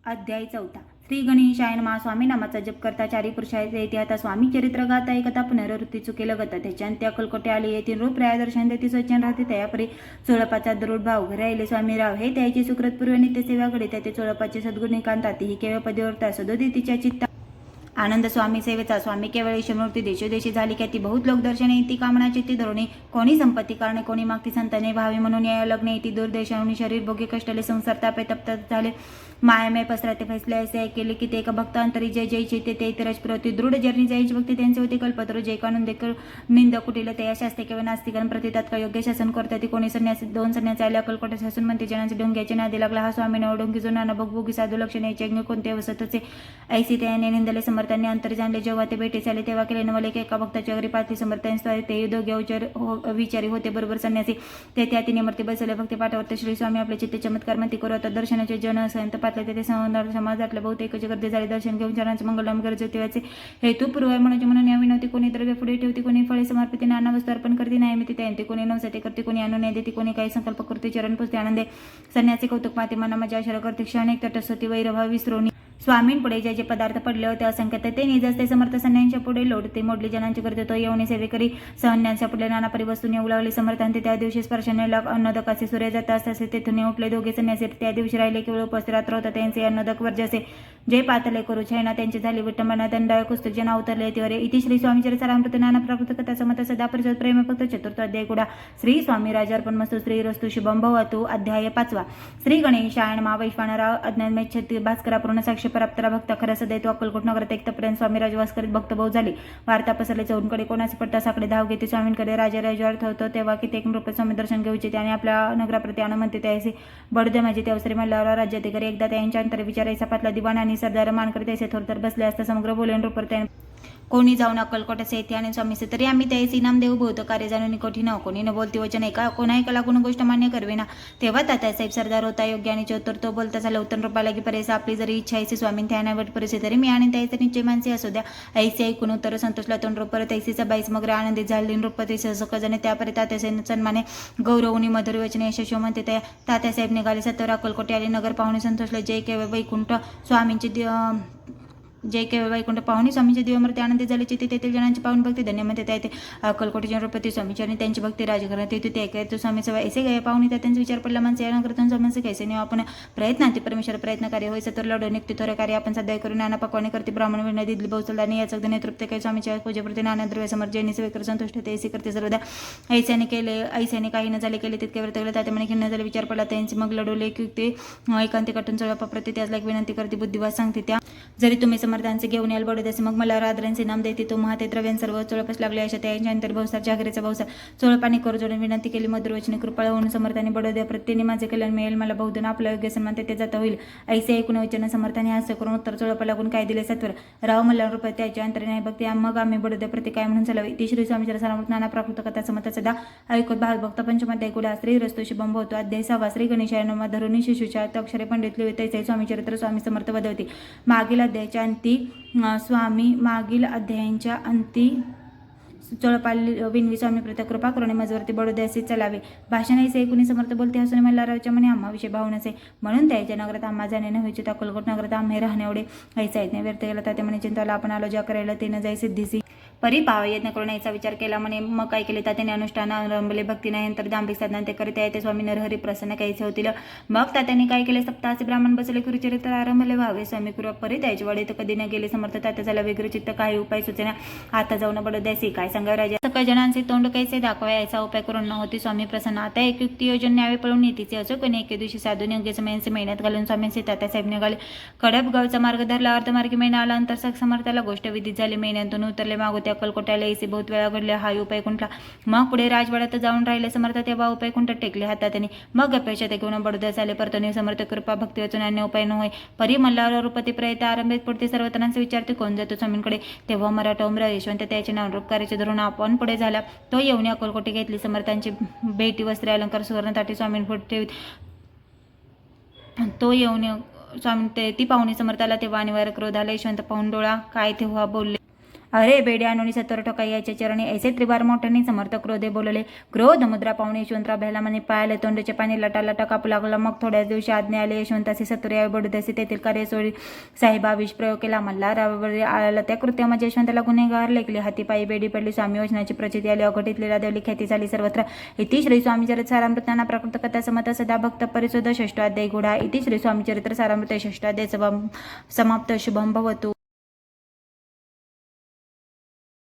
अध्याय 4. श्री गणेशायन मा स्वामी नामाचा जप करता चारी पुरुषाचे येते आता स्वामी चरित्र गाता एकता पुनरावृत्ती चुकेल गता त्याच्या त्या कलकोटे आले येतील रूप दर्शन देते सज्जन राहते त्यापरी चोळपाचा दरोड भाव घरी आले स्वामीराव हे त्याची सुकृत पूर्व नित्य सेवाकडे त्या चोळपाचे सद्गुण निकांतात ही केवळ पदीवर सदोदी तिच्या चित्ता आनंद स्वामी सेवेचा स्वामी केवळ ईशमूर्ती देशोदेशी झाली की ती बहुत लोक दर्शने ती कामनाची ती धोरणे कोणी संपत्ती कारणे कोणी मागती संताने भावे म्हणून या लग्ने ती दूरदेशाहून शरीर भोगे कष्टले संसार तापे तप्त झाले मायामय पसराते फैसले असे केले की ते एका भक्तांतरी जय जयचे ते इतरच प्रवृत्ती दृढ जर्नी जयची भक्ती त्यांचे होते कल्पतरू जय कानून देखील निंद कुटील ते या शास्त्रे केवळ नास्तिकन प्रति तात्काळ योग्य शासन करते ती कोणी संन्यासी दोन संन्यासी आल्या कलकोटे शासून म्हणते जनांचे डोंग्याचे नादी लागला हा स्वामी नव डोंगी जुना बगबुगी साधू लक्षण याचे कोणते वसतचे ऐसी त्याने निंदले समर्थांनी अंतर जाणले जेव्हा ते भेटे झाले तेव्हा केले नवले की एका भक्ताच्या घरी पाचली समर्थांनी ते दोघे विचारी होते बरोबर संन्यासी ते त्या तिने मूर्ती बसले भक्ती पाठावर श्री स्वामी आपले चित्ते चमत्कार म्हणती करत दर्शनाचे जन संत पातले ते समाजातल्या बहुतेक गर्दी झाले दर्शन घेऊन जनांचे मंगलम गरजे तेव्हाचे हेतू पूर्व म्हणून यावी नव्हती कोणी द्रव्य पुढे ठेवती कोणी फळे समर्पित नाना वस्तू अर्पण करते नाही मी तिथे कोणी नवसते करते कोणी अनुनय देते कोणी काही संकल्प करते चरण पुसते आनंदे संन्यासी कौतुक पाते मना मजा आशा करते क्षणिक तटस्वती वैरभाव विसरून स्वामींपुढे जे जे पदार्थ पडले होते असंख्य ते निजस समर्थ संन्यांच्या पुढे लोटते मोडली जनांची करते तो येऊन सेवेकरी संन्यांच्या पुढे नाना परिवस्तून येऊ लागले समर्थांते त्या दिवशी स्पर्शाने लाग अन्नदकाचे सूर्य जात असते तेथून उठले दोघे संन्यासी त्या दिवशी राहिले केवळ उपस्थित रात्र होता त्यांचे अन्नदक वर्जसे जे पातले करू छैना त्यांची झाली विटंबना दंडाय कुस्तक जना उतरले तेवरे इति श्री स्वामीचर सारामृत नाना प्राकृत कथा समत सदा परिषद प्रेम फक्त चतुर्थ अध्याय गुडा श्री स्वामी राजार्पण मस्तु श्री रस्तु शुभम भवतु अध्याय 5. श्री गणेशायन मा वैश्वानराव अज्ञानमय छत्ती भास्करा पूर्ण साक्ष पराप्तरा भक्त खरस दैत्व अक्कलकोट नगरात एकटपर्यंत स्वामी राजवास करीत भक्त भाऊ झाले वार्ता पसरले चौनकडे कोणाचे पट्टा साकडे धाव घेते स्वामींकडे राजा राजवार होतो तेव्हा की ते नृप स्वामी दर्शन घेऊचे त्याने आपल्या नगराप्रती आणून म्हणते त्याचे बडदे माझे त्या अवसरी मल्लावर राज्यात घरी एकदा त्यांच्या अंतर विचारायचा पातला दिवाण आणि सरदार मानकर त्याचे थोरतर बसले असता समग्र बोलून नृपर त्याने कोणी जाऊन अक्कलकोटाचे येते आणि स्वामीचे तरी आम्ही त्याचे इनाम देऊ भोवत कार्य जाणून कठीण कोणी न बोलती वचन एका कोणाही कला कोण गोष्ट मान्य करवे ना तेव्हा तात्यासाहेब सरदार होता योग्य आणि चौतर तो बोलता झाला उत्तर रूपा लागी परेसा आपली जरी इच्छा ऐसी स्वामी त्याना वट परिस्थिती तरी मी आणि त्याचे निश्चय मानसे असू द्या ऐसे ऐकून उत्तर संतोषला तोंड रूपर ऐसीचा बाईस मग आनंदित झाली नृपती सहसकजने त्यापरी तात्यासाहेब सन्माने गौरवनी मधुर वचने यशस्वी म्हणते त्या तात्यासाहेब निघाले सत्तर अक्कलकोटे आले नगर पाहुणे संतोषले जय केवळ वैकुंठ स्वामींचे जय केवळ वैकुंठ पाहुणे स्वामींचे दिवमूर्ती आनंदी झाले चित्ते तेथील जनांची पाहून भक्ती धन्य म्हणते त्या अक्कलकोटी जनप्रती स्वामीची आणि त्यांची भक्ती राजघरात येते ते ऐकाय तो स्वामीचा ऐसे गए पाहुणे त्या त्यांचा विचार पडला माणसे या नगरातून स्वामींचे कैसे नाही आपण प्रयत्नांती परमेश्वर प्रयत्न कार्य होय सतर लढो निघते थोडे कार्य आपण सध्या करून नाना पकवाने करते ब्राह्मण विष्णू दिली बहुसला आणि याचा नेतृत्व काही स्वामीच्या पूजेप्रती नाना द्रव्य समर जैनी सेवेकर संतुष्ट होते ऐसे करते सर्वदा ऐशाने केले ऐशाने काही न झाले केले तितके वर्तवले ताते म्हणे खिन्न झाले विचार पडला त्यांचे मग लढवले की ते एकांती कटून चळपा प्रति त्याच लाईक विनंती करते बुद्धिवाद सांगते त्या जरी तुम्ही समर्थांचे घेऊन याल बडोद असे मग मला राद्रांचे नाम देते तो महाते द्रव्यां सर्व चोळपस लागले अशा त्यांच्या अंतर भाऊसार जागरेचा भाऊसार चोळपाने करू जोडून विनंती केली मधुरवचने कृपा होऊन समर्थाने बडोद्या प्रत्येने माझे कल्याण मिळेल मला बहुधन आपलं योग्य सन्मान ते जाता होईल ऐसे ऐकून वचन समर्थाने हास्य करून उत्तर चोळपा लागून काय दिले सत्वर राव मला रुपये त्याच्या अंतरे नाही बघते मग आम्ही बडोद्या प्रति काय म्हणून चालावे ती श्री स्वामीच्या सारामृत नाना प्राकृत कथा समता सदा ऐकत भाग भक्त पंचमाध्याय गुडा श्री रस्तु शुभम भवतो अध्याय 6. श्री गणेशायन धरुणी शिशूच्या अक्षरे पंडित लिहिते स्वामी चरित्र स्वामी समर्थ वदवते मागील अध्यायाच्या अंती स्वामी मागील अध्यायांच्या अंती चोळपाल विनवी स्वामी प्रत्ये कृपा करून मजवरती बडोद्याचे चलावे भाषण ऐसे ऐकून समर्थ बोलते हसून मल्हाररावच्या म्हणे आम्हा विषय भाव नसे म्हणून त्याच्या नगरात आम्हा जाणे न व्हायचे त्या अक्कलकोट नगरात आम्ही राहणे एवढे ऐसा आहेत नाही व्यर्थ गेला त्या म्हणे चिंताला आपण आलो ज्या करायला ते न जाई सिद्धीसी परिपाव यत्न करून याचा विचार केला म्हणे मग काय केले त्याने अनुष्ठान आरंभले भक्ती नाही नंतर दांभिक साधना ते करीत आहे स्वामी नरहरी प्रसन्न काहीचे होतील मग त्याने काय केले सप्ताहाचे ब्राह्मण बसले गुरुचरित्र आरंभले व्हावे स्वामी कृपा परी त्याच्या वडे तर कधी न गेले समर्थ तात्या झाला वेगळे चित्त काही उपाय सुचना आता जाऊन बडोद्यासी काय सांगा राजा सकाळ जनांचे तोंड कैसे दाखवा याचा उपाय करून न होती स्वामी प्रसन्न आता एक युक्ती योजन न्यावे पळून येतीचे असो कोणी एके दिवशी साधून योग्य समयांचे मेहनत घालून स्वामींचे तात्यासाहेब निघाले कडप गावचा मार्ग धरला अर्थमार्गी महिना आला अंतर समर्थाला गोष्ट विधी झाली महिन्यातून उतरले मागोते अक्कलकोट्याला ऐसे बहुत वेळा घडले हा उपाय कुंठला मग पुढे राजवाड्यात जाऊन राहिले समर्थ तेव्हा उपाय कुंठ टेकले हाताने मग अपेक्षा ते घेऊन बडोद्यास आले परतने समर्थ कृपा भक्ती वाचून अन्य उपाय न होय परी मल्हार रूपती प्रयत्न आरंभित पुढते सर्वतरांचे विचारते कोण जातो स्वामींकडे तेव्हा मराठा उमरा यशवंत त्याचे नाव रूपकार्याचे धरून आपण पुढे झाला तो येऊन अक्कलकोटे घेतली समर्थांची भेटी वस्त्रे अलंकार सुवर्ण ताटी स्वामीं ठेवीत तो येऊन स्वामी ती पाहुणी समर्थाला तेव्हा अनिवार्य क्रोध आला यशवंत पाहून डोळा काय तेव्हा बोलले अरे बेड्यानोनी सत्वर ठोका याच्या चरणी ऐसे त्रिबार मोठ्याने समर्थ क्रोधे बोलले. क्रोध मुद्रा पाहून यशवंतराव भ्याला म्हणे पायाले तोंडाचे पाणी लटालटा कापू लागला. मग थोड्याच दिवशी आज्ञा आली यशवंताचे सत्वर यावे बडोद्याचे तेथील कार्य सोडी साहेबा विष प्रयोग केला. मल्हारावर आला त्या कृत्यामध्ये यशवंताला गुन्हेगार लेखले. हातीपायी बेडी पडली. स्वामी योजनाची प्रचिती आली. अघटित लीला देवली ख्याती झाली सर्वत्र. इति श्री स्वामीचरित्र सारामृतांना प्रकृत कथा समत सदा भक्त परिशोध षष्ठाध्याय घोडा. इति श्री स्वामीचरित्र सारामृत षष्ठाध्याय समाप्त. शुभम भवतु.